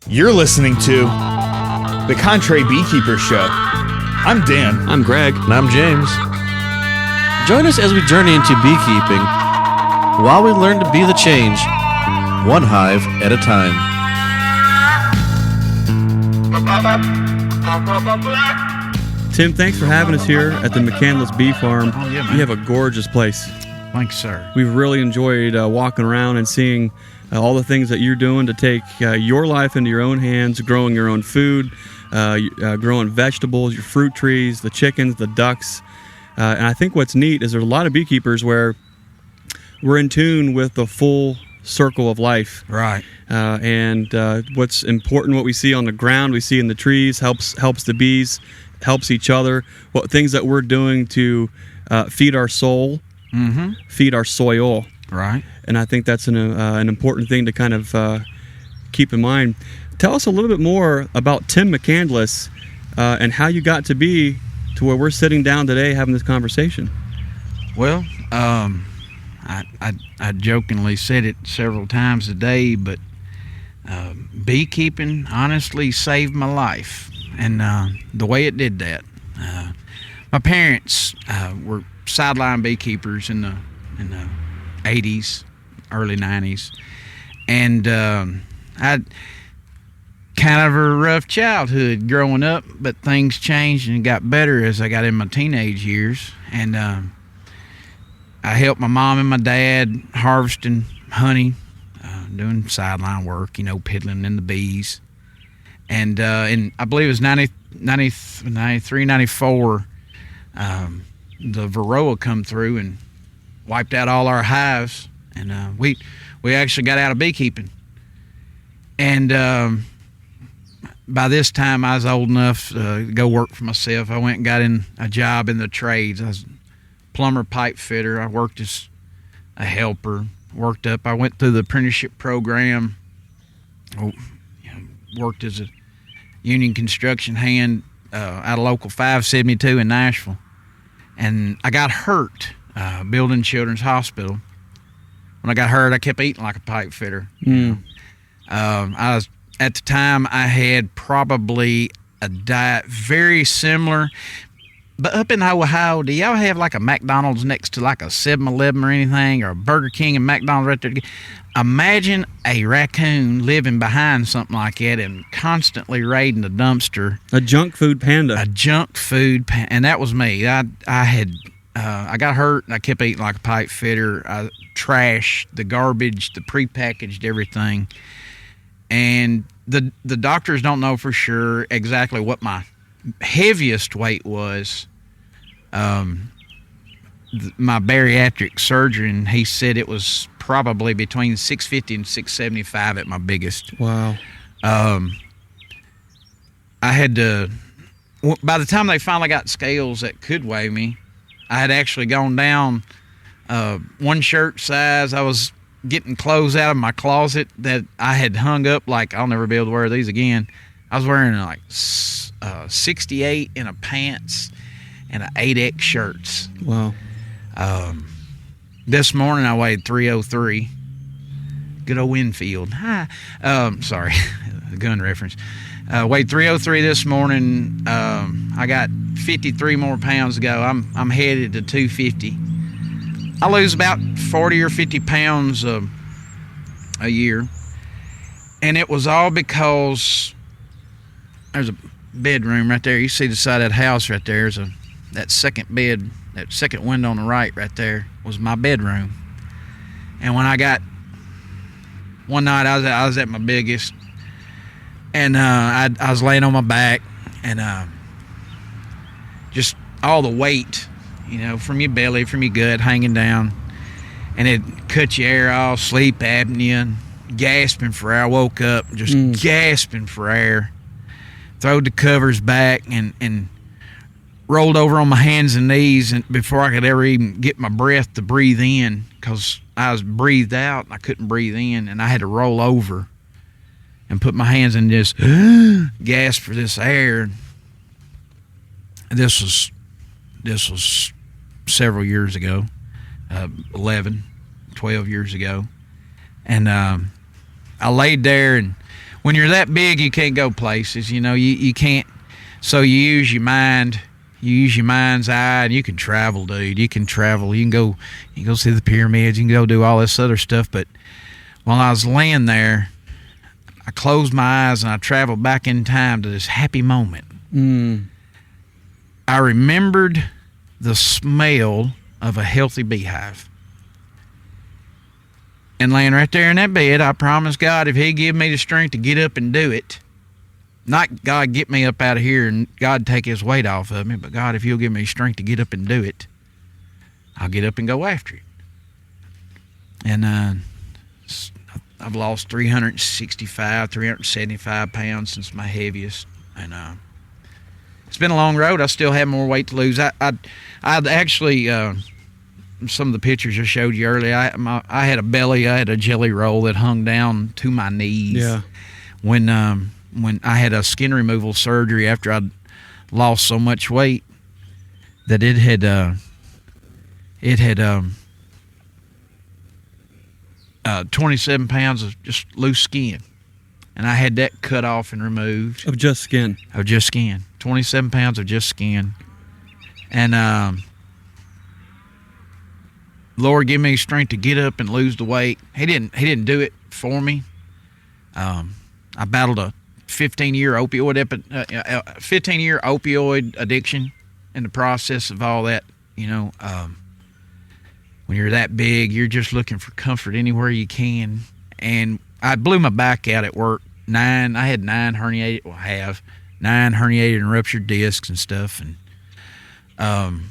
You're listening to the Contrary Beekeeper Show. I'm Dan. I'm Greg. And I'm James. Join us as we journey into beekeeping while we learn to be the change, one hive at a time. Tim, thanks for having us here at the Mccandless Bee Farm. Oh, yeah, man. You have a gorgeous place. Thanks, sir. We've really enjoyed walking around and seeing all the things that you're doing to take your life into your own hands, growing your own food, growing vegetables, your fruit trees, the chickens, the ducks. And I think what's neat is there's a lot of beekeepers where we're in tune with the full circle of life. Right. And what's important, what we see on the ground, we see in the trees, helps the bees, helps each other. What things that we're doing to feed our soul, feed our soil. Right. And I think that's an important thing to kind of keep in mind. Tell us a little bit more about Tim Mccandless and how you got to be to where we're sitting down today having this conversation. Well, I jokingly said it several times a day, but beekeeping honestly saved my life. And the way it did that, my parents were sideline beekeepers in the 80s, early 90s, and I kind of a rough childhood growing up, but things changed and got better as I got in my teenage years. And I helped my mom and my dad harvesting honey, doing sideline work, piddling in the bees. And I believe it was 93, 94, the Varroa come through and wiped out all our hives, and we actually got out of beekeeping. And by this time, I was old enough to go work for myself. I went and got in a job in the trades. I was a plumber, pipe fitter. I worked as a helper, worked up. I went through the apprenticeship program, worked as a union construction hand out of Local 572 in Nashville. And I got hurt building Children's Hospital. When I got hurt, I kept eating like a pipe fitter. I was, at the time, I had probably a diet very similar. But up in Ohio, do y'all have like a McDonald's next to like a 7-Eleven or anything, or a Burger King and McDonald's right there? Imagine a raccoon living behind something like that and constantly raiding the dumpster. A junk food panda. And that was me. I got hurt and I kept eating like a pipe fitter. I trashed the garbage, the prepackaged everything. And the doctors don't know for sure exactly what my heaviest weight was. My bariatric surgeon, he said it was probably between 650 and 675 at my biggest. Wow. I had to, by the time they finally got scales that could weigh me, I had actually gone down one shirt size. I was getting clothes out of my closet that I had hung up like, I'll never be able to wear these again. I was wearing like 68 in a pants and an 8X shirts. Wow. This morning I weighed 303. Good old Winfield. Hi. Sorry, gun reference. Weighed 303 this morning. I got 53 more pounds to go. I'm headed to 250. I lose about 40 or 50 pounds a year, and it was all because there's a bedroom right there. You see the side of that house right there. That second bed, that second window on the right there was my bedroom. And when one night I was at my biggest, and I was laying on my back, and just all the weight, from your belly, from your gut hanging down, and it cut your air off, sleep apnea, gasping for air. I woke up just gasping for air, throwed the covers back, and rolled over on my hands and knees, and before I could ever even get my breath to breathe in, because I was breathed out and I couldn't breathe in, and I had to roll over and put my hands and just gasp for this air. This was several years ago, 11, 12 years ago. And I laid there, and when you're that big, you can't go places. You can't. So you use your mind. You use your mind's eye, and you can travel, dude. You can travel. You can go see the pyramids. You can go do all this other stuff. But while I was laying there, I closed my eyes and I traveled back in time to this happy moment. I remembered the smell of a healthy beehive. And laying right there in that bed, I promised God if He'd give me the strength to get up and do it, not God get me up out of here and God take His weight off of me, but God, if You'll give me strength to get up and do it, I'll get up and go after it. And I've lost 375 pounds since my heaviest. And it's been a long road. I still have more weight to lose. I'd actually, some of the pictures I showed you earlier, I had a belly, I had a jelly roll that hung down to my knees. Yeah. When I had a skin removal surgery after I'd lost so much weight that it had 27 pounds of just loose skin. And I had that cut off and removed. Of just skin? Of just skin. 27 pounds of just skin. And Lord, give me strength to get up and lose the weight. He didn't do it for me. I battled a 15-year opioid addiction in the process of all that. When you're that big, you're just looking for comfort anywhere you can. And I blew my back out at work. I had 9 herniated and ruptured discs and stuff. And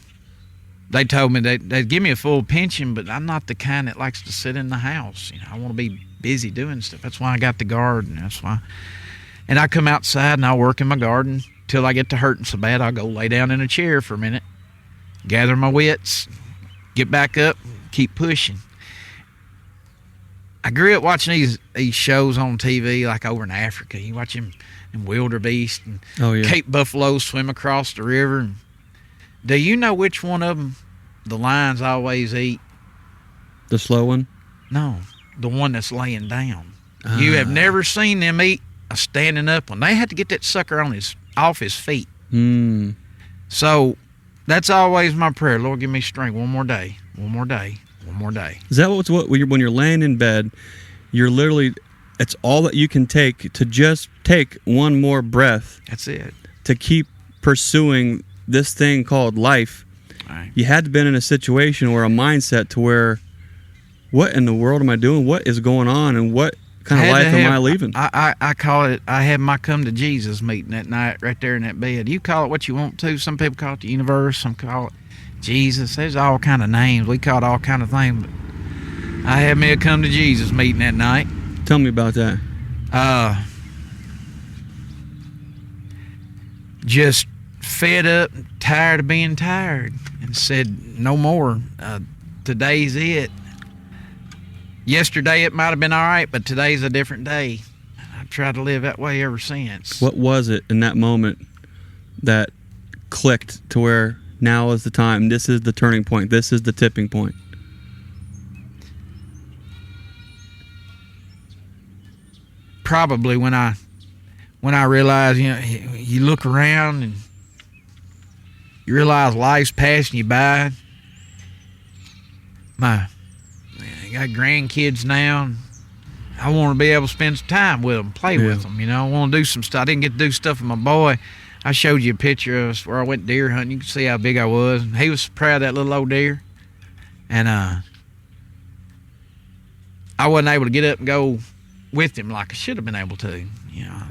they told me they'd give me a full pension, but I'm not the kind that likes to sit in the house. I want to be busy doing stuff. That's why I got the garden. That's why. And I come outside and I'll work in my garden till I get to hurting so bad I'll go lay down in a chair for a minute, gather my wits, get back up, keep pushing. I grew up watching these shows on TV, like over in Africa. You watch them in wildebeest and Cape buffalo swim across the river. And do you know which one of them the lions always eat? The slow one? No, the one that's laying down. You have never seen them eat a standing up one. They had to get that sucker off his feet. So that's always my prayer. Lord, give me strength. One more day. One more day. One more day. Is that when you're laying in bed, you're literally, it's all that you can take to just take one more breath. That's it. To keep pursuing this thing called life. Right. You had to been in a situation or a mindset to where, what in the world am I doing? What is going on? And what kind of life am I leaving? I call it, I had my come to Jesus meeting that night right there in that bed. You call it what you want to. Some people call it the universe. Some call it Jesus. There's all kind of names. We call it all kind of things. But I had me a come to Jesus meeting that night. Tell me about that. Just fed up, tired of being tired, and said, no more. Today's it. Yesterday it might have been all right, but today's a different day. I've tried to live that way ever since. What was it in that moment that clicked to where now is the time, this is the turning point, this is the tipping point? Probably when I realized, you look around and you realize life's passing you by. I got grandkids now, and I want to be able to spend some time with them, play with them. I want to do some stuff. I didn't get to do stuff with my boy. I showed you a picture of where I went deer hunting. You can see how big I was. And he was proud of that little old deer. And I wasn't able to get up and go with him like I should have been able to.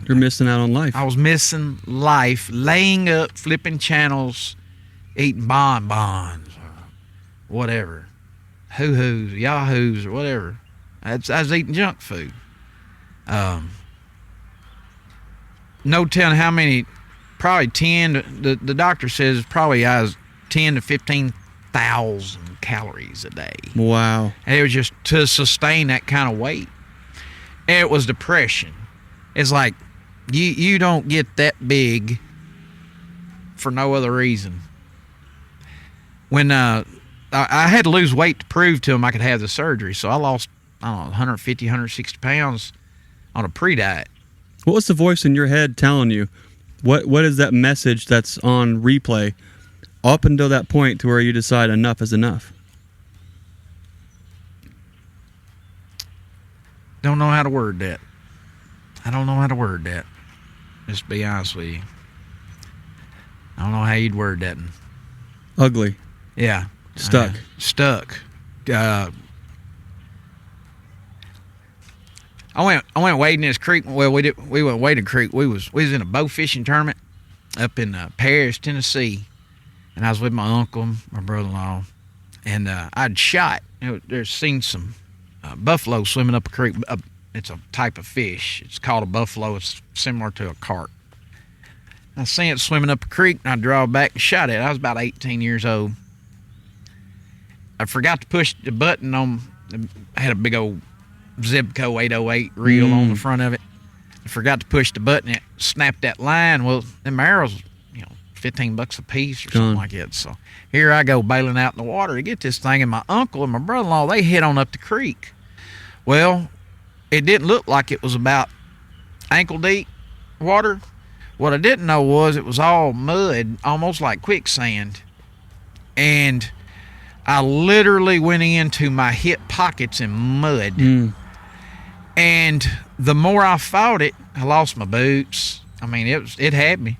You're missing out on life. I was missing life, laying up, flipping channels, eating bonbons or whatever. Hoo-hoos, yahoos, or whatever. I was eating junk food. No telling how many, probably 10, the doctor says probably I was 10 to 15,000 calories a day. Wow. And it was just to sustain that kind of weight. And it was depression. It's like, you don't get that big for no other reason. When I had to lose weight to prove to him I could have the surgery, so I lost, 150, 160 pounds on a pre-diet. What was the voice in your head telling you? What is that message that's on replay up until that point to where you decide enough is enough? Don't know how to word that. I don't know how to word that. Just to be honest with you. I don't know how you'd word that. Ugly. Yeah. Stuck. Stuck. I went wading this creek. Well, we went wading creek. We was in a bow fishing tournament up in Paris, Tennessee, and I was with my uncle, my brother-in-law, and I'd shot. There's seen some buffalo swimming up a creek. It's a type of fish. It's called a buffalo. It's similar to a carp. I seen it swimming up a creek, and I drove back and shot it. I was about 18 years old. I forgot to push the button on. I had a big old Zebco 808 reel on the front of it. I forgot to push the button. It snapped that line. Well, them arrows, $15 a piece or something like that. So here I go bailing out in the water to get this thing, and my uncle and my brother-in-law, they head on up the creek. Well, it didn't look like it was about ankle deep water. What I didn't know was it was all mud, almost like quicksand. And I literally went into my hip pockets in mud. And the more I fought it, I lost my boots. I mean, it had me.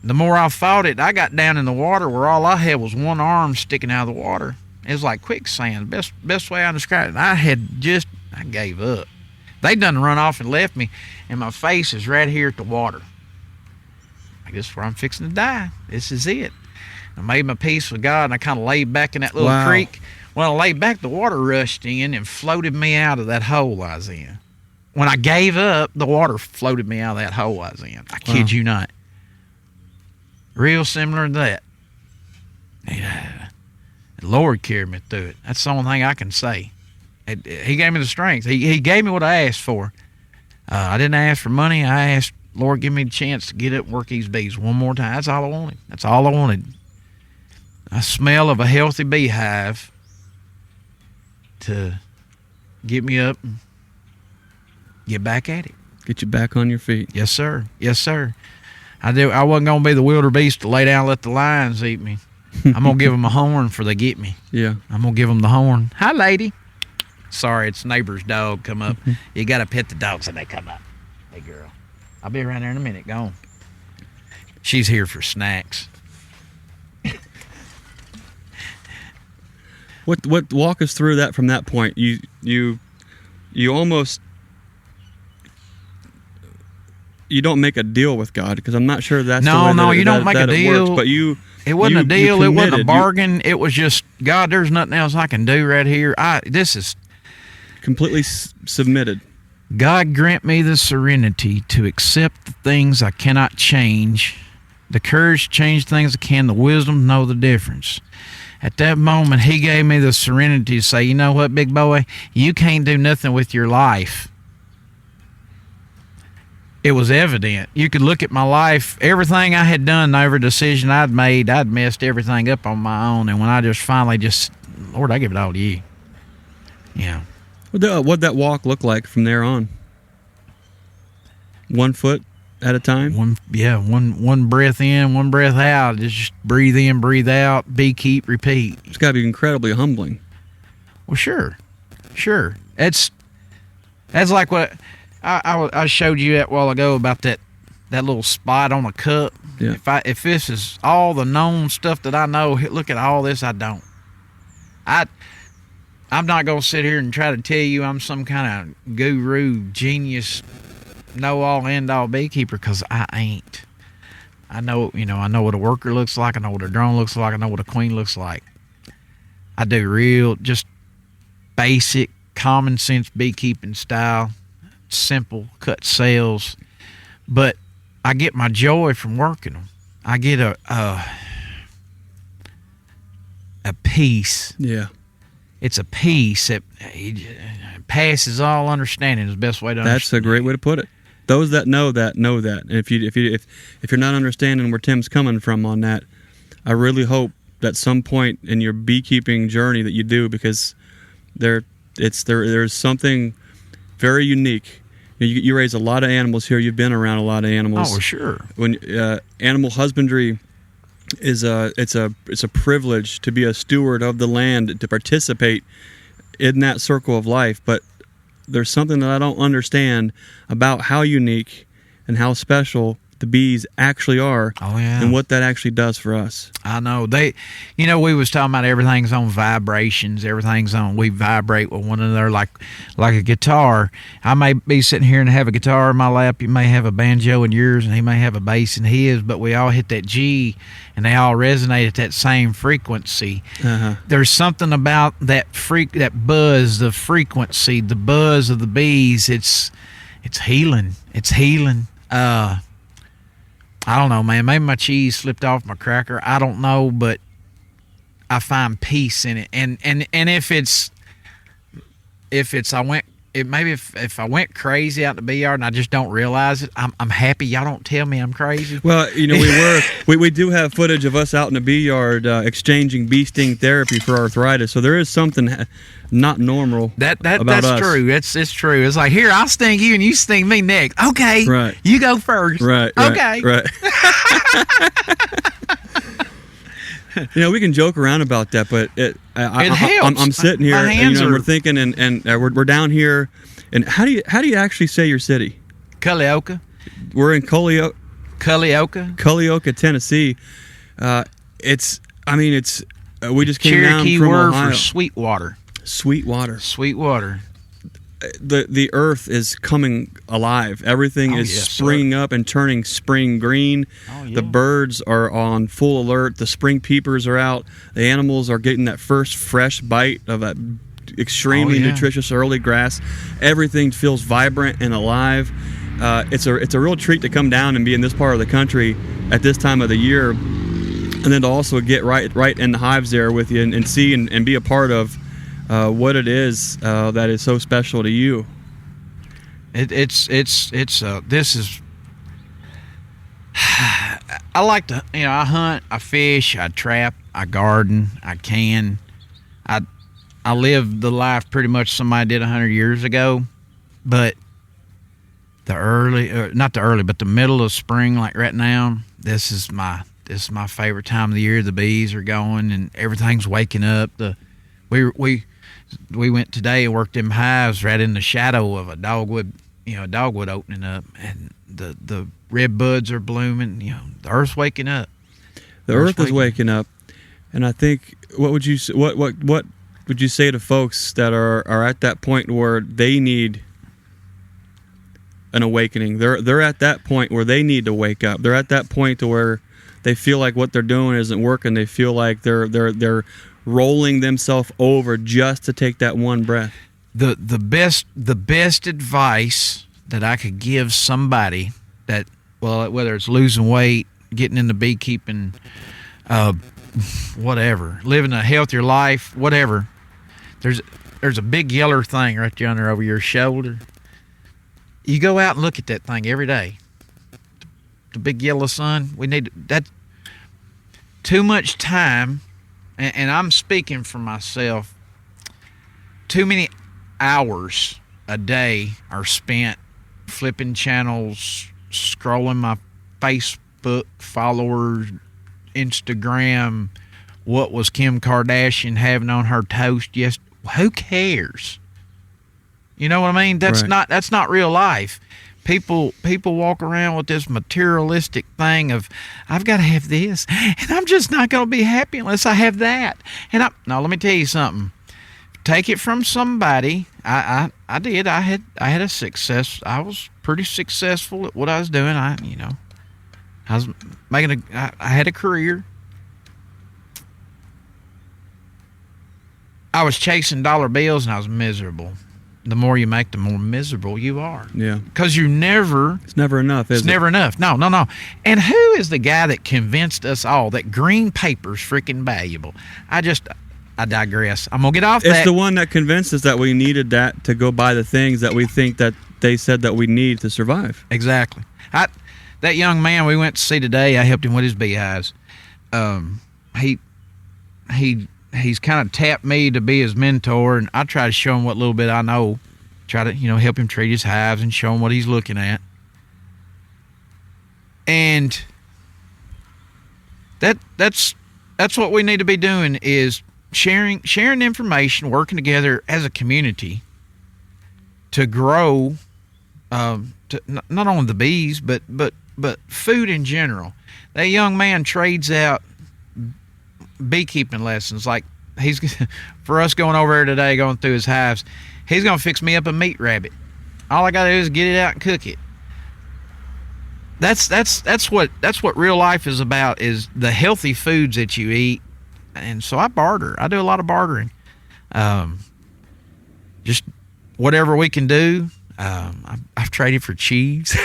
The more I fought it, I got down in the water where all I had was one arm sticking out of the water. It was like quicksand. Best way I described it. I gave up. They done run off and left me, and my face is right here at the water. I guess where I'm fixing to die. This is it. I made my peace with God, and I kind of laid back in that little creek. When I laid back, the water rushed in and floated me out of that hole I was in. When I gave up, the water floated me out of that hole I was in. I kid you not. Real similar to that. Yeah. The Lord carried me through it. That's the only thing I can say. He gave me the strength. He gave me what I asked for. I didn't ask for money. I asked, Lord, give me the chance to get up and work these bees one more time. That's all I wanted. That's all I wanted. A smell of a healthy beehive to get me up and get back at it. Get you back on your feet. Yes, sir. Yes, sir. I wasn't going to be the wildebeest to lay down and let the lions eat me. I'm going to give them a horn for they get me. Yeah. I'm going to give them the horn. Hi, lady. Sorry, it's neighbor's dog come up. You got to pet the dogs when they come up. Hey, girl. I'll be around there in a minute. Go on. She's here for snacks. What walk us through that from that point? You almost you don't make a deal with God, because I'm not sure that's the way you don't make a deal. Works, but it wasn't a deal. It wasn't a bargain. It was just, God, there's nothing else I can do right here. This is completely submitted. God grant me the serenity to accept the things I cannot change, the courage to change things I can, the wisdom to know the difference. At that moment, he gave me the serenity to say, you know what, big boy, you can't do nothing with your life. It was evident. You could look at my life, everything I had done, every decision I'd made, I'd messed everything up on my own. And when I just finally Lord, I give it all to you. Yeah. What'd that walk look like from there on? 1 foot at a time? One breath in, one breath out. Just breathe in, breathe out, keep, repeat. It's got to be incredibly humbling. Well, sure. That's like what I showed you a while ago about that little spot on a cup. Yeah. If this is all the known stuff that I know, look at all this I don't. I'm not going to sit here and try to tell you I'm some kind of guru, genius, know-all, end-all beekeeper, because I ain't. I know what a worker looks like. I know what a drone looks like. I know what a queen looks like. I do real, just basic, common sense beekeeping style, simple, cut cells. But I get my joy from working them. I get a peace. Yeah. It's a peace that passes all understanding. Is the best way to understand. That's a great way to put it. Those that know that know that. And if you're not understanding where Tim's coming from on that, I really hope that some point in your beekeeping journey that you do, because there's something very unique You raise a lot of animals here. You've been around a lot of animals. Oh, sure. When animal husbandry is it's a privilege to be a steward of the land, to participate in that circle of life. But there's something that I don't understand about how unique and how special the bees actually are. Oh, yeah. And what that actually does for us. I know. We was talking about everything's on vibrations. We vibrate with one another like a guitar. I may be sitting here and have a guitar in my lap. You may have a banjo in yours, and he may have a bass in his, but we all hit that G, and they all resonate at that same frequency. Uh-huh. There's something about that buzz, the frequency, the buzz of the bees. It's healing. It's healing. I don't know, man. Maybe my cheese slipped off my cracker. I don't know, but I find peace in it. And if I went crazy out in the bee yard and I just don't realize it, I'm happy y'all don't tell me I'm crazy. Well, we do have footage of us out in the bee yard exchanging bee sting therapy for arthritis. So there is something not normal about that's us. true. It's true. It's like, here, I'll sting you and you sting me next. Okay. Right. You go first. Right. Okay. Right. We can joke around about that, but it helps. I'm sitting here, My hands and are... we're thinking, and we're down here. And how do you actually say your city? Culleoka. We're in Culleoka, Tennessee. We just came Cherokee down from word Ohio. for sweet water. Sweet water. Sweet water. The earth is coming alive. Everything is springing up and turning spring green. Oh, yeah. The birds are on full alert. The spring peepers are out. The animals are getting that first fresh bite of that extremely nutritious early grass. Everything feels vibrant and alive. It's a real treat to come down and be in this part of the country at this time of the year, and then to also get right in the hives there with you and see and be a part of what it is that is so special to you. This is. I like to, I hunt, I fish, I trap, I garden, I can. I live the life pretty much somebody did 100 years ago, but the middle of spring, like right now, this is my favorite time of the year. The bees are going and everything's waking up. We went today and worked them hives right in the shadow of a dogwood opening up, and the red buds are blooming. The earth's waking up. The earth is waking up, and I think what would you say to folks that are at that point where they need an awakening? They're at that point where they need to wake up. They're at that point to where they feel like what they're doing isn't working. They feel like they're rolling themselves over just to take that one breath. The best advice that I could give somebody that, whether it's losing weight, getting into beekeeping, whatever, living a healthier life, whatever. There's a big yellow thing right yonder over your shoulder. You go out and look at that thing every day. The big yellow sun. We need that. Too much time, and I'm speaking for myself. Too many hours a day are spent flipping channels, scrolling my Facebook followers, Instagram. What was Kim Kardashian having on her toast yesterday? Who cares? You know what I mean? That's not real life. People walk around with this materialistic thing of, I've got to have this, and I'm just not going to be happy unless I have that. Now let me tell you something. Take it from somebody. I did. I had a success. I was pretty successful at what I was doing. I was making I had a career. I was chasing dollar bills and I was miserable. The more you make, the more miserable you are. Yeah. Because it's never enough, is it? It's never enough. No. And who is the guy that convinced us all that green paper's freaking valuable? I digress. I'm going to get off that. It's the one that convinced us that we needed that to go buy the things that we think that they said that we need to survive. Exactly. That young man we went to see today, I helped him with his beehives. He's kind of tapped me to be his mentor, and I try to show him what little bit I know. try to, help him treat his hives and show him what he's looking at. And that's what we need to be doing, is sharing information, working together as a community to grow not only the bees but food in general. That young man trades out beekeeping lessons, like he's for us going over there today, going through his hives. He's gonna fix me up a meat rabbit. All I gotta do is get it out and cook it. That's what real life is about, is the healthy foods that you eat. And so I barter. I do a lot of bartering. Just whatever we can do. I've traded for cheese.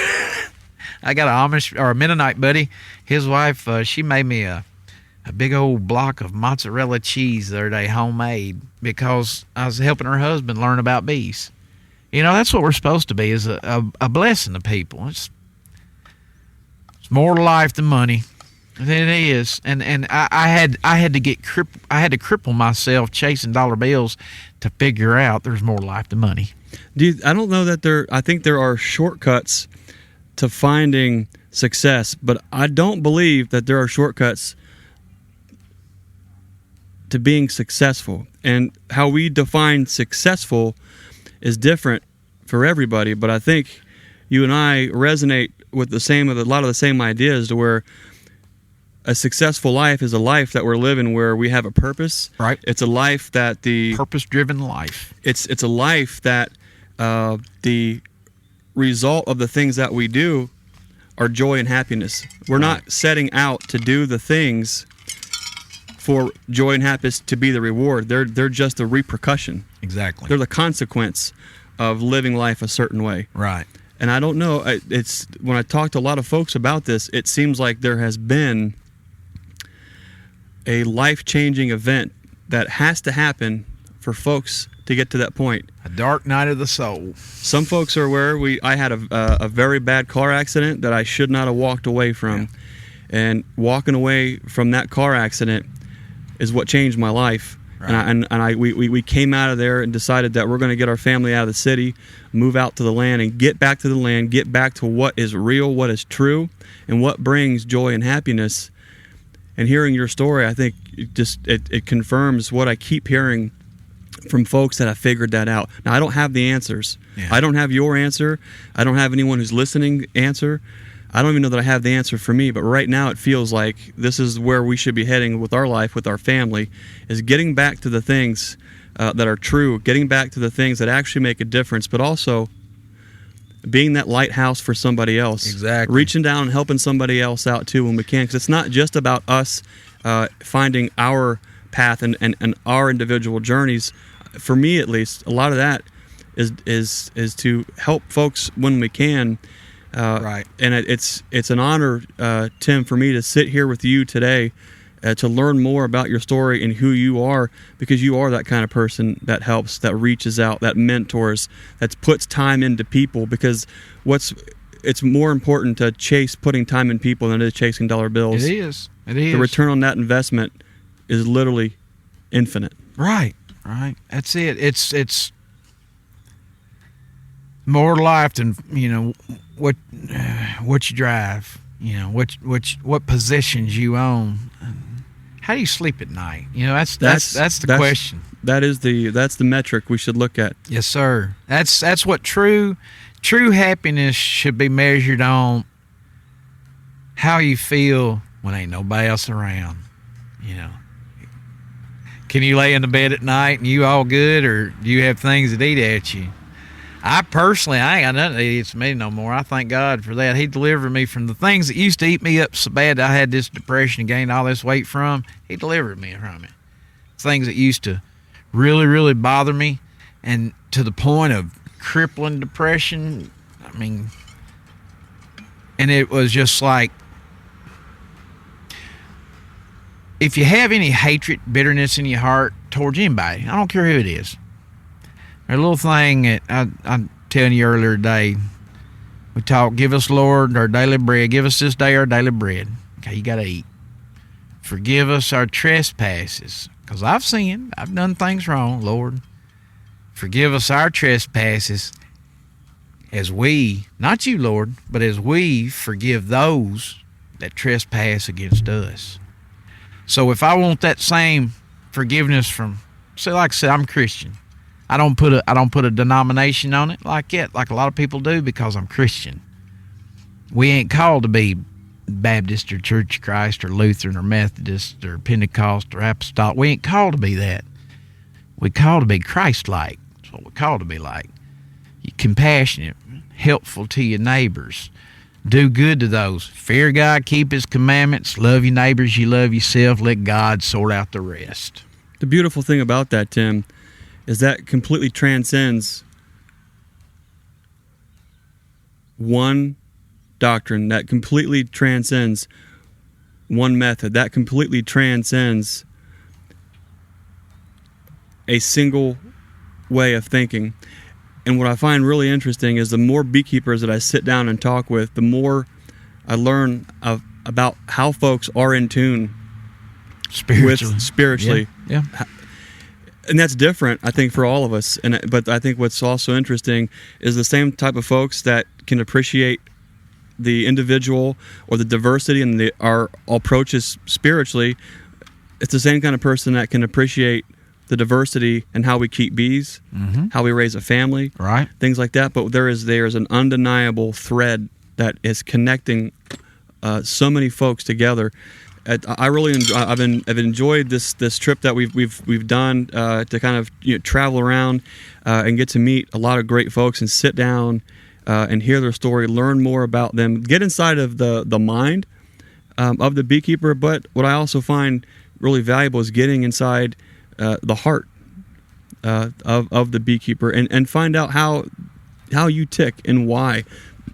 I got an Amish or a Mennonite buddy. His wife, she made me a big old block of mozzarella cheese the other day, homemade, because I was helping her husband learn about bees. That's what we're supposed to be, is a blessing to people. It's more to life than money. It is, and I had to cripple myself chasing dollar bills to figure out there's more life than money. I don't know that I think there are shortcuts to finding success, but I don't believe that there are shortcuts to being successful. And how we define successful is different for everybody, but I think you and I resonate with a lot of the same ideas, to where a successful life is a life that we're living where we have a purpose. Right. It's a life that purpose-driven life. It's a life that the result of the things that we do are joy and happiness. We're not setting out to do the things for joy and happiness to be the reward. They're just a repercussion. Exactly. They're the consequence of living life a certain way. Right. And I don't know, it's when I talk to a lot of folks about this, it seems like there has been a life-changing event that has to happen for folks to get to that point. A dark night of the soul. Some folks are aware I had a very bad car accident that I should not have walked away from. Yeah. And walking away from that car accident is what changed my life. Right. We came out of there and decided that we're going to get our family out of the city, move out to the land, and get back to the land, get back to what is real, what is true, and what brings joy and happiness. And hearing your story, I think it confirms what I keep hearing from folks that have figured that out. Now, I don't have the answers. Yeah. I don't have your answer. I don't have anyone who's listening answer. I don't even know that I have the answer for me, but right now it feels like this is where we should be heading with our life, with our family, is getting back to the things that are true, getting back to the things that actually make a difference, but also being that lighthouse for somebody else. Exactly. Reaching down and helping somebody else out too when we can, because it's not just about us finding our path and our individual journeys. For me, at least, a lot of that is to help folks when we can. Right. And it's an honor, Tim, for me to sit here with you today to learn more about your story and who you are, because you are that kind of person that helps, that reaches out, that mentors, that puts time into people, because it's more important to chase putting time in people than it is chasing dollar bills. It is. The return on that investment is literally infinite. Right. That's it. It's more life than, what you drive, what positions you own. How do you sleep at night? That's the question. That's the metric we should look at. Yes, sir. That's what true happiness should be measured on. How you feel when ain't nobody else around. Can you lay in the bed at night and you all good, or do you have things that eat at you? I personally, I ain't got nothing that eats me no more. I thank God for that. He delivered me from the things that used to eat me up so bad that I had this depression and gained all this weight from. He delivered me from it. Things that used to really, really bother me, and to the point of crippling depression. And it was just like, if you have any hatred, bitterness in your heart towards anybody, I don't care who it is. A little thing that I'm telling you earlier today, we talk, give us, Lord, our daily bread. Give us this day our daily bread. Okay, you got to eat. Forgive us our trespasses, because I've sinned. I've done things wrong, Lord. forgive us our trespasses, as we, not you, Lord, but as we forgive those that trespass against us. So if I want that same forgiveness from, say, like I said, I'm Christian. I don't put a denomination on it like a lot of people do, because I'm Christian. We ain't called to be Baptist or Church of Christ or Lutheran or Methodist or Pentecost or Apostolic. We ain't called to be that. We called to be Christ-like. That's what we're called to be like. You're compassionate, helpful to your neighbors, do good to those, fear God, keep His commandments, love your neighbors, you love yourself, let God sort out the rest. The beautiful thing about that, Tim, is that completely transcends one doctrine, that completely transcends one method, that completely transcends a single way of thinking. And what I find really interesting is the more beekeepers that I sit down and talk with, the more I learn about how folks are in tune spiritually. Yeah. And that's different, I think, for all of us. But I think what's also interesting is the same type of folks that can appreciate the individual or the diversity and our approaches spiritually. It's the same kind of person that can appreciate the diversity and how we keep bees, how we raise a family, right? Things like that. But there's an undeniable thread that is connecting so many folks together. I really I've enjoyed this trip that we've done to kind of travel around and get to meet a lot of great folks and sit down and hear their story, learn more about them, get inside of the mind of the beekeeper. But what I also find really valuable is getting inside the heart of the beekeeper and find out how you tick and why.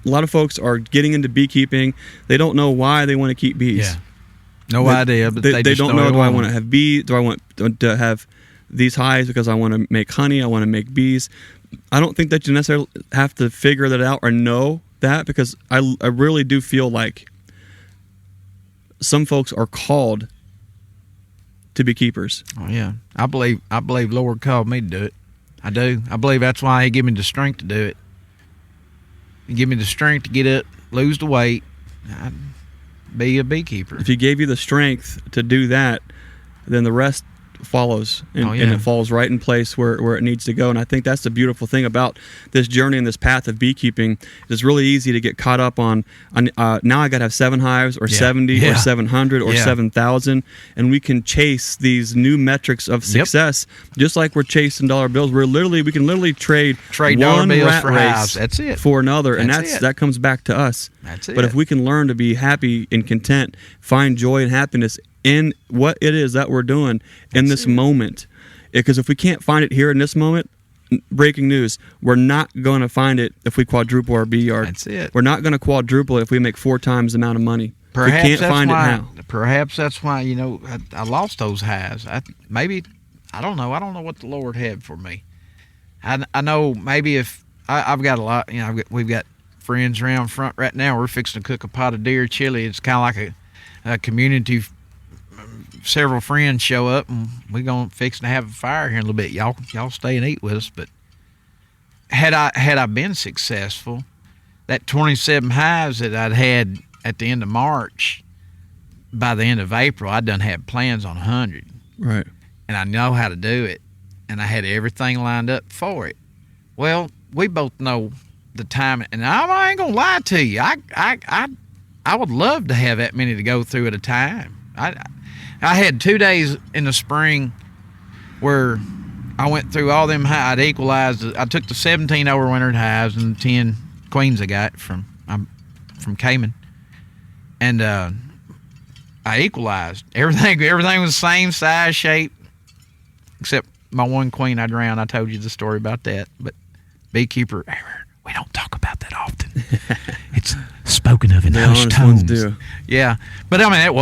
A lot of folks are getting into beekeeping. They don't know why they want to keep bees. Yeah. No idea, but they just don't know. Do I want to have bees? Do I want to have these hives because I want to make honey? I want to make bees. I don't think that you necessarily have to figure that out or know that, because I really do feel like some folks are called to be keepers. Oh yeah, I believe Lord called me to do it. I do. I believe that's why He gave me the strength to do it. He gave me the strength to get up, lose the weight, be a beekeeper. If He gave you the strength to do that, then the rest follows, and it falls right in place where it needs to go. And I think that's the beautiful thing about this journey and this path of beekeeping. It's really easy to get caught up on now I got to have 7 hives or 70 or 700 or 7,000, and we can chase these new metrics of success just like we're chasing dollar bills. We can literally trade dollar one bills rat for race hives. That's it. For another, and That's it. that comes back to us. That's it. But if we can learn to be happy and content, find joy and happiness in what it is that we're doing in this moment. Because if we can't find it here in this moment, breaking news, we're not going to find it if we quadruple our bee yard. That's it. We're not going to quadruple it if we make 4 times the amount of money. Perhaps we can't that's find why, it now. Perhaps that's why, I lost those hives. I don't know. I don't know what the Lord had for me. I know maybe if I've got a lot, we've got friends around front right now. We're fixing to cook a pot of deer chili. It's kind of like a community. Several friends show up, and we're gonna fix to have a fire here in a little bit. Y'all stay and eat with us. But had I been successful, that 27 hives that I'd had at the end of March, by the end of April, I done had plans on 100. Right. And I know how to do it, and I had everything lined up for it. Well, we both know the time, and I ain't gonna lie to you. I would love to have that many to go through at a time. I had 2 days in the spring where I went through all them hives. I'd equalized. I took the 17 overwintered hives and the 10 queens I got from Cayman, and I equalized everything. Everything was the same size, shape, except my one queen I drowned. I told you the story about that. But beekeeper, we don't talk about that often. It's spoken of in hushed tones. Do. Yeah, but I mean,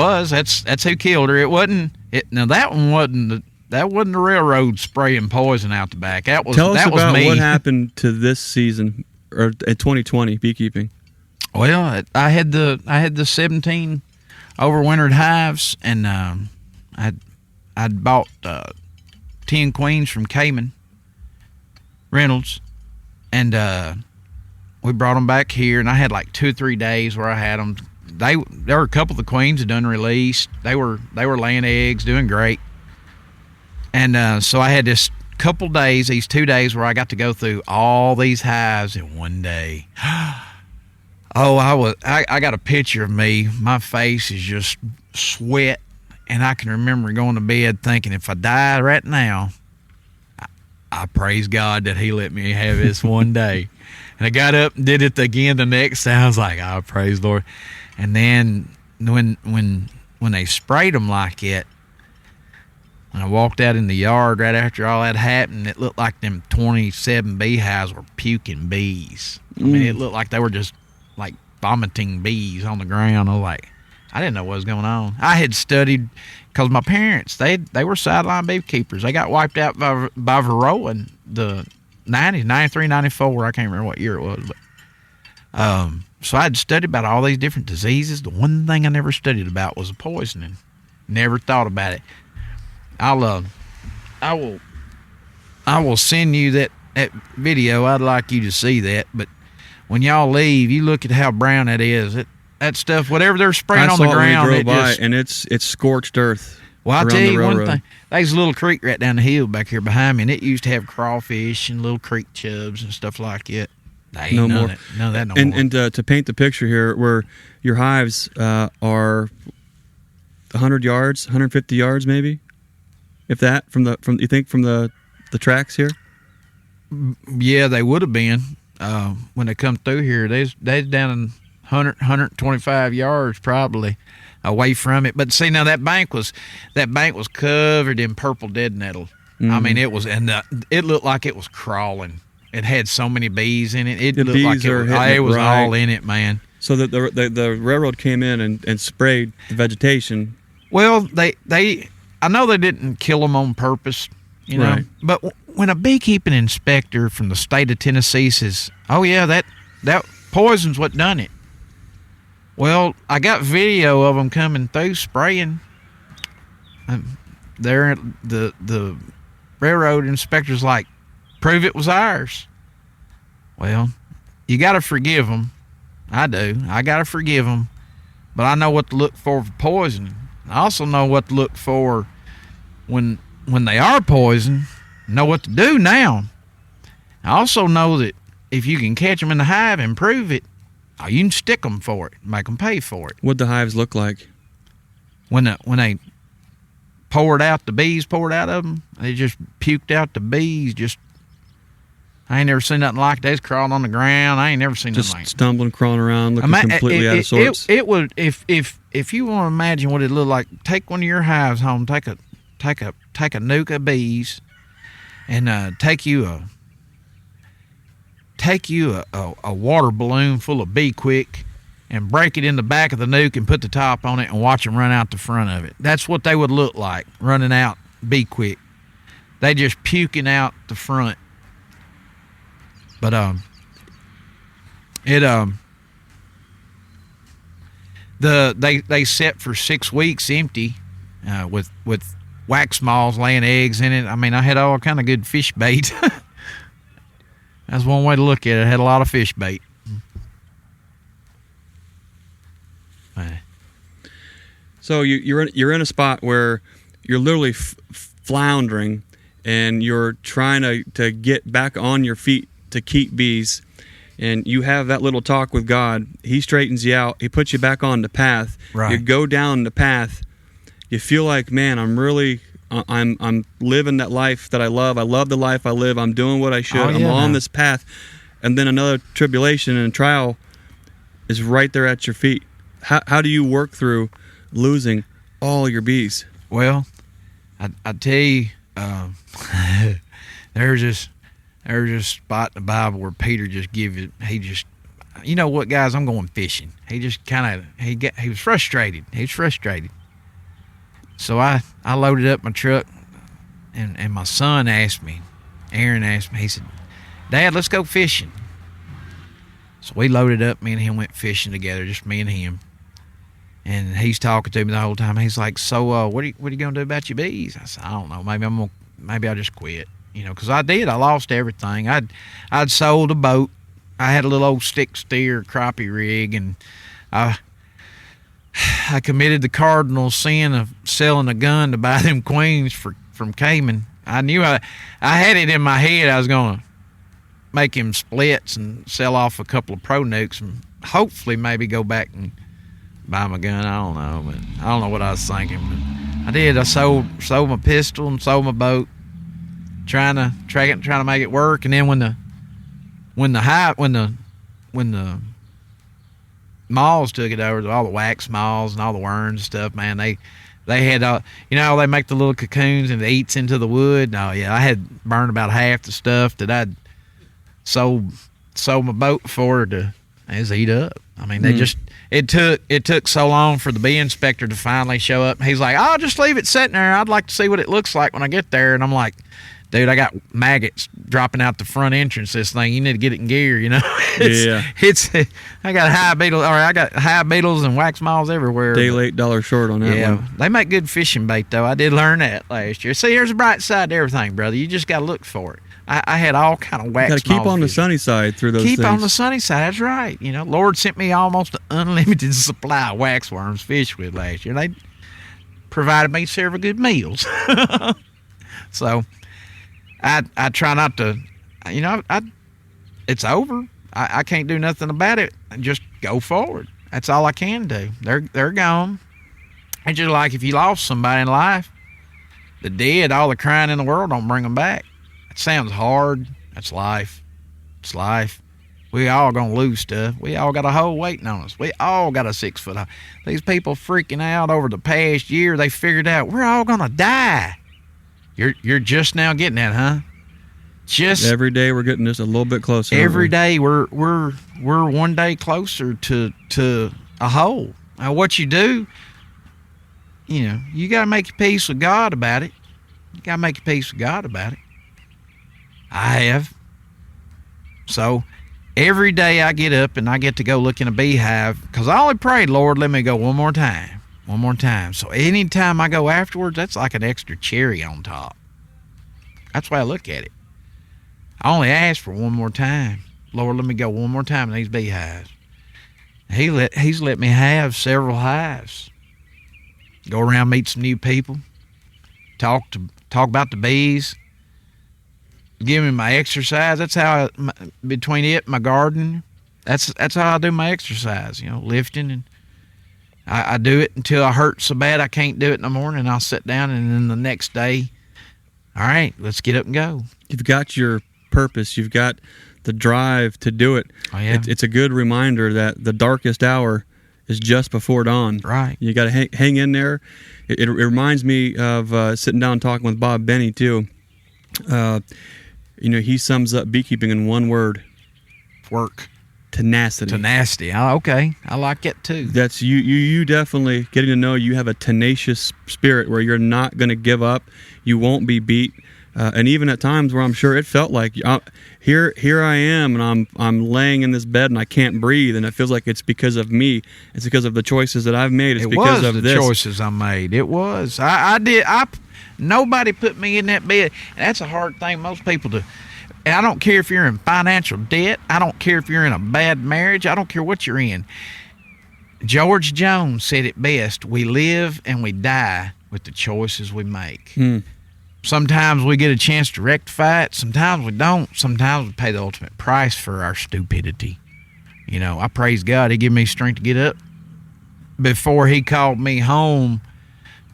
that's who killed her. It wasn't. Now that one wasn't. That wasn't the railroad spraying poison out the back. That was. Tell us that was about me. what happened to this season or at 2020 beekeeping. Well, I had the 17 overwintered hives, and I'd bought 10 queens from Cayman, Reynolds, and we brought them back here, and I had like 2 or 3 days where I had them. There were a couple of the queens that done released. They were laying eggs, doing great. And so I had this couple days, these 2 days, where I got to go through all these hives in one day. Oh, I got a picture of me. My face is just sweat, and I can remember going to bed thinking, if I die right now, I praise God that He let me have this one day. And I got up and did it again the next day. I was like, oh, praise Lord. And then when they sprayed them like that, and I walked out in the yard right after all that happened, it looked like them 27 beehives were puking bees. I mean, it looked like they were just like vomiting bees on the ground. I was like, I didn't know what was going on. I had studied, because my parents, they were sideline beekeepers. They got wiped out by Varroa in the 90s, 93, 94. I can't remember what year it was. But so I had studied about all these different diseases. The one thing I never studied about was the poisoning. Never thought about it. I will send you that video. I'd like you to see that. But when y'all leave, you look at how brown that is. That stuff, whatever they're spraying on the ground, and it's scorched earth. Well, I'll tell you one thing. There's a little creek right down the hill back here behind me, and it used to have crawfish and little creek chubs and stuff like that. No more. No more. And to paint the picture here, where your hives are 100 yards, 150 yards maybe, if that, from the tracks here. Yeah, they would have been when they come through here. They's down in 125 yards probably away from it. But see, now that bank was covered in purple dead nettle. I mean, it was, and it looked like it was crawling. It had so many bees in it. It looked like it was all in it, man. So that the railroad came in and sprayed the vegetation. Well, I know they didn't kill them on purpose, you know. Right. But when a beekeeping inspector from the state of Tennessee says, "Oh yeah, that poison's what done it," well, I got video of them coming through spraying. There, the railroad inspector's like, "Prove it was ours." Well, you got to forgive them. I do. I got to forgive them, but I know what to look for poisoning. I also know what to look for when they are poisoned. Know what to do now. I also know that if you can catch them in the hive and prove it, you can stick them for it, make them pay for it. What'd the hives look like? When they the bees poured out of them, they just puked out the bees. I ain't never seen nothing like that. They was crawling on the ground. I ain't never seen nothing like that. Just stumbling, crawling around, looking completely out of sorts. It would, if you want to imagine what it looked like, take one of your hives home, take a nuke of bees, and take you a water balloon full of Bee Quick, and break it in the back of the nuke and put the top on it and watch them run out the front of it. That's what they would look like, running out Bee Quick. They just puking out the front. But they set for 6 weeks empty, with wax moths laying eggs in it. I mean, I had all kind of good fish bait. That's one way to look at it. I had a lot of fish bait. So you're in a spot where you're literally floundering, and you're trying to get back on your feet to keep bees, and you have that little talk with God. He straightens you out. He puts you back on the path. Right. You go down the path. You feel like, man, I'm living that life that I love. I love the life I live. I'm doing what I should. I'm on this path. And then another tribulation and trial is right there at your feet. How do you work through losing all your bees? Well, I tell you, there's this spot in the Bible where Peter you know what, guys, I'm going fishing. He just he was frustrated. He was frustrated. So I loaded up my truck, and my son Aaron asked me, he said, "Dad, let's go fishing." So we loaded up, me and him went fishing together, just me and him. And he's talking to me the whole time. He's like, "So what are you gonna do about your bees?" I said, "I don't know. Maybe I'll just quit." because I did. I lost everything. I'd sold a boat. I had a little old stick steer crappie rig, and I committed the cardinal sin of selling a gun to buy them queens from Cayman. I knew I had it in my head I was going to make him splits and sell off a couple of pro nukes and hopefully maybe go back and buy my gun. I don't know, but I don't know what I was thinking. But I did. I sold my pistol and sold my boat, trying to make it work. And then when the malls took it over, all the wax malls and all the worms and stuff, man, they had they make the little cocoons and it eats into the wood. Oh yeah, I had burned about half the stuff that I'd sold my boat for to eat up. I mean, they just it took so long for the bee inspector to finally show up. He's like, "I'll just leave it sitting there. I'd like to see what it looks like when I get there." And I'm like, "Dude, I got maggots dropping out the front entrance. This thing, you need to get it in gear. I got I got hive beetles and wax moths everywhere. Day late, dollar short on that one. They make good fishing bait though. I did learn that last year. See, there's a bright side to everything, brother. You just got to look for it. I had all kind of wax. You got to keep on the sunny side through those things. Keep on the sunny side. That's right. Lord sent me almost an unlimited supply of waxworms to fish with last year. They provided me several good meals. So I try not to. It's over. I can't do nothing about it. Just go forward. That's all I can do. They're gone. It's just like if you lost somebody in life, the dead, all the crying in the world don't bring them back. It sounds hard. That's life. It's life. We all gonna lose stuff. We all got a hole waiting on us. We all got a 6 foot hole. These people freaking out over the past year, they figured out we're all gonna die. You're just now getting that, huh? Just every day we're getting just a little bit closer. Every day we're one day closer to a hole. Now what you do, you gotta make your peace with God about it. You gotta make your peace with God about it. I have. So every day I get up and I get to go look in a beehive because I only prayed, Lord, let me go one more time. One more time. So anytime I go afterwards, that's like an extra cherry on top. That's why I look at it. I only ask for one more time. Lord, let me go one more time in these beehives. He's let me have several hives. Go around, meet some new people. Talk about the bees. Give me my exercise. That's how between it and my garden, that's how I do my exercise. Lifting, and I do it until I hurt so bad I can't do it in the morning. I'll sit down, and then the next day, all right, let's get up and go. You've got your purpose. You've got the drive to do it. Oh, yeah. It's a good reminder that the darkest hour is just before dawn. Right. You got to hang in there. It reminds me of sitting down and talking with Bob Benny too. He sums up beekeeping in one word. Work. Tenacity. Oh, okay. I like it too. That's you definitely getting to know you have a tenacious spirit where you're not going to give up. You won't be beat. And even at times where I'm sure it felt like here I am and I'm laying in this bed and I can't breathe and it feels like it's because of me. It's because of the choices that I've made. It's because of this. It was the choices I made. It was. I did. Nobody put me in that bed. And that's a hard thing most people do. And I don't care if you're in financial debt. I don't care if you're in a bad marriage. I don't care what you're in. George Jones said it best. We live and we die with the choices we make. Sometimes we get a chance to rectify it. Sometimes we don't. Sometimes we pay the ultimate price for our stupidity. I praise God. He gave me strength to get up before he called me home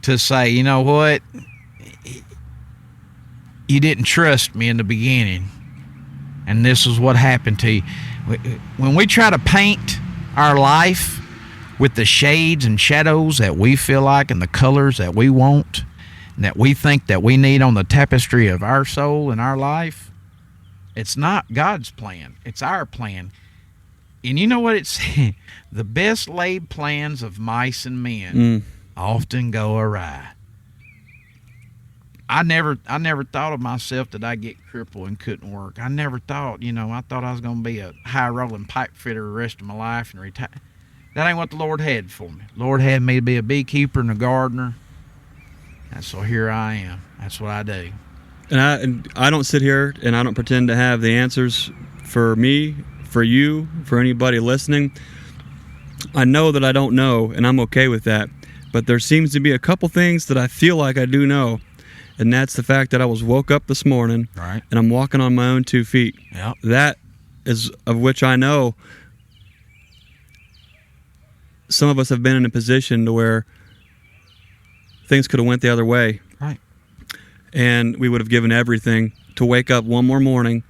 to say, you know what? You didn't trust me in the beginning. And this is what happened to you. When we try to paint our life with the shades and shadows that we feel like and the colors that we want and that we think that we need on the tapestry of our soul and our life, it's not God's plan. It's our plan. And you know what it's the best laid plans of mice and men often go awry. I never thought of myself that I'd get crippled and couldn't work. I never thought, I thought I was going to be a high-rolling pipe fitter the rest of my life and retire. That ain't what the Lord had for me. The Lord had me to be a beekeeper and a gardener. And so here I am. That's what I do. And I don't sit here and I don't pretend to have the answers for me, for you, for anybody listening. I know that I don't know, and I'm okay with that. But there seems to be a couple things that I feel like I do know, and that's the fact that I was woke up this morning, Right. and I'm walking on my own 2 feet. Yep. That is of which I know some of us have been in a position to where things could have went the other way. Right. And we would have given everything to wake up one more morning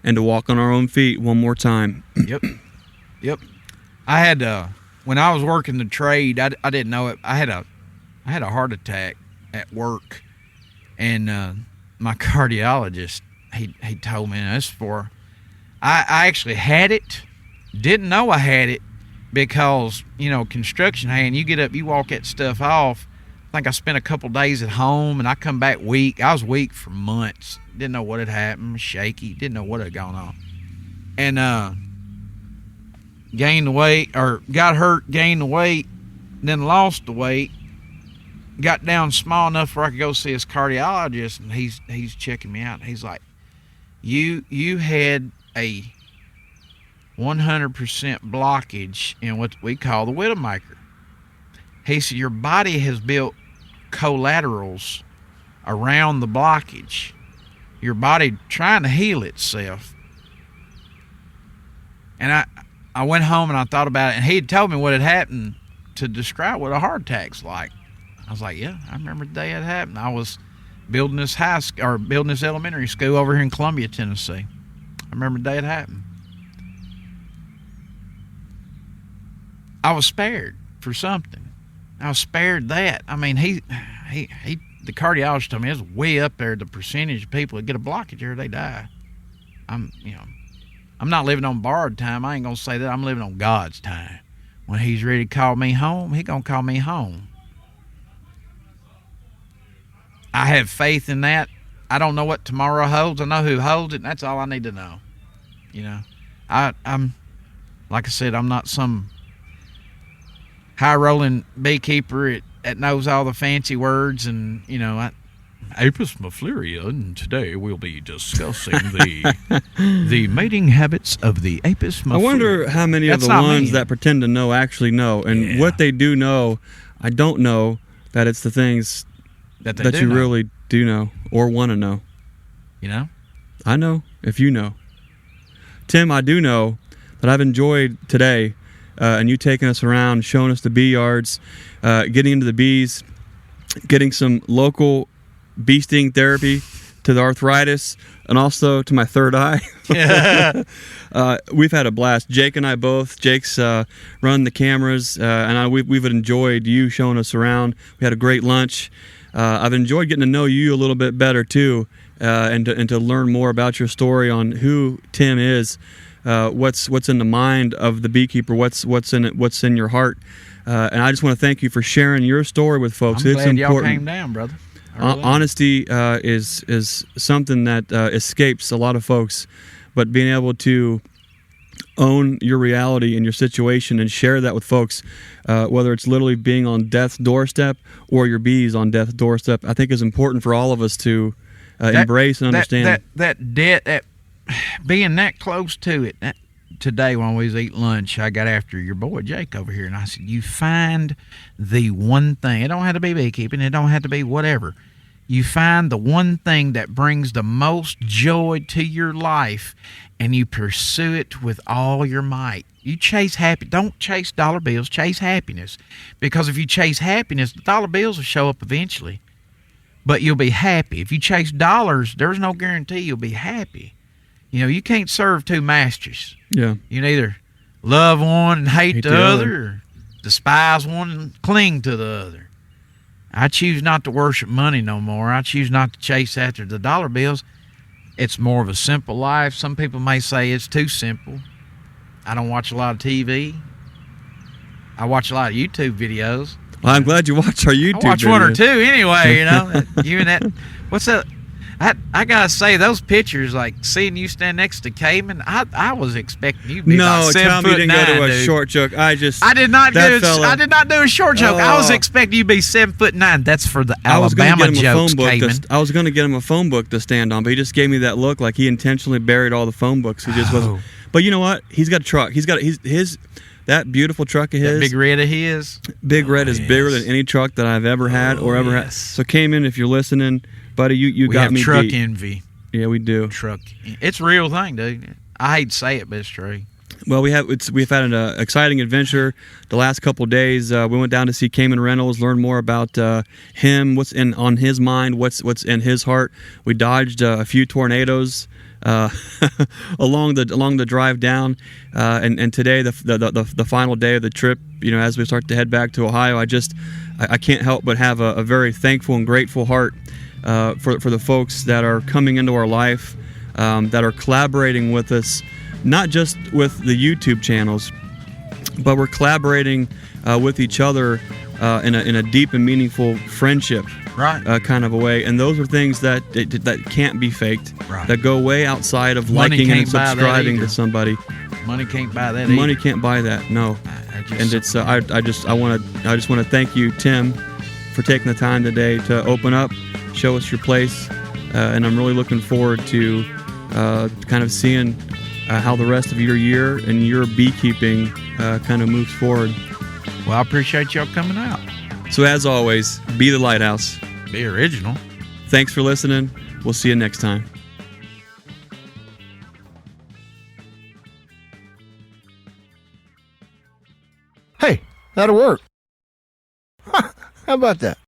and to walk on our own feet one more time. Yep. I had when I was working the trade, I didn't know it. I had a heart attack at work, and my cardiologist he told me this for. I actually had it, didn't know I had it, because construction hand, you get up, you walk that stuff off. I think I spent a couple days at home, and I come back weak. I was weak for months. Didn't know what had happened, shaky, didn't know what had gone on. And gained the weight, or got hurt, gained the weight, then lost the weight. Got down small enough where I could go see his cardiologist, and he's checking me out. He's like, you had a 100% blockage in what we call the widowmaker. He said, your body has built collaterals around the blockage. Your body trying to heal itself. And I went home and I thought about it, and he had told me what had happened to describe what a heart attack's like. I was like, yeah, I remember the day it happened. I was building this elementary school over here in Columbia, Tennessee. I remember the day it happened. I was spared for something. I was spared that. I mean, the cardiologist told me it's way up there, the percentage of people that get a blockage here, they die. I'm not living on borrowed time. I ain't gonna say that. I'm living on God's time. When he's ready to call me home, he gonna call me home. I have faith in that. I don't know what tomorrow holds. I know who holds it, and that's all I need to know. I'm like I said, I'm not some high-rolling beekeeper that knows all the fancy words, and Apis mellifera, and today we'll be discussing the mating habits of the Apis mellifera. I wonder how many of the ones that pretend to know actually know, and what they do know, I don't know that it's the things that you really do know or want to know. I know if you know. Tim, I do know that I've enjoyed today, and you taking us around, showing us the bee yards, getting into the bees, getting some local bee sting therapy to the arthritis, and also to my third eye. We've had a blast. Jake and I both. Jake's run the cameras, and we've enjoyed you showing us around. We had a great lunch. I've enjoyed getting to know you a little bit better too, and to learn more about your story on who Tim is, what's in the mind of the beekeeper, what's in your heart, and I just want to thank you for sharing your story with folks. I'm it's glad important. Y'all came down, brother. Honesty is something that escapes a lot of folks, but being able to own your reality and your situation and share that with folks, whether it's literally being on death's doorstep or your bees on death's doorstep, I think is important for all of us to embrace and understand. That debt, that being that close to it. Today when we was eating lunch, I got after your boy Jake over here, and I said, you find the one thing. It don't have to be beekeeping. It don't have to be whatever. You find the one thing that brings the most joy to your life, and you pursue it with all your might. You chase happiness. Don't chase dollar bills. Chase happiness. Because if you chase happiness, the dollar bills will show up eventually. But you'll be happy. If you chase dollars, there's no guarantee you'll be happy. You can't serve two masters. Yeah. You can either love one and hate the other, or despise one and cling to the other. I choose not to worship money no more. I choose not to chase after the dollar bills. It's more of a simple life. Some people may say it's too simple. I don't watch a lot of TV. I watch a lot of YouTube videos. Well, I'm glad you watch our YouTube videos. I watch one or two anyway, You and that, what's that? I gotta say, those pictures, like seeing you stand next to Cayman, I was expecting you to be about No, 7 tell me foot you didn't 9, go to a dude. short joke. I did not that do. fella- I did not do a short joke. I was Oh. expecting you to be 7 foot 9. That's for the I was gonna Alabama get him a jokes, phone book. Cayman. I was going to get him a phone book to stand on, but he just gave me that look like he intentionally buried all the phone books. He just wasn't. But you know what? He's got a truck. He's got his that beautiful truck of his. That big red of his. Big Red is bigger than any truck that I've ever had or ever had. So Cayman, if you're listening, buddy, you We got have me truck beat. envy. Yeah, we do. Truck. It's a real thing, dude. I hate to say it, but it's true. Well, we've had an exciting adventure the last couple of days. We went down to see Cayman Reynolds, learn more about him, what's on his mind, what's in his heart. We dodged a few tornadoes along the drive down, and today the final day of the trip. You know, as we start to head back to Ohio, I can't help but have a very thankful and grateful heart for the folks that are coming into our life, that are collaborating with us. Not just with the YouTube channels, but we're collaborating with each other in a deep and meaningful friendship, Right. kind of a way. And those are things that can't be faked, Right. that go way outside of Money liking and can't buy that subscribing either. to somebody. Money can't buy that. Money either. can't buy that. No. I just, And it's I just want to thank you, Tim, for taking the time today to open up, show us your place, and I'm really looking forward to kind of seeing how the rest of your year and your beekeeping kind of moves forward. well, I appreciate y'all coming out. So as always, be the lighthouse. Be original. Thanks for listening. We'll see you next time. Hey, that'll work. How about that?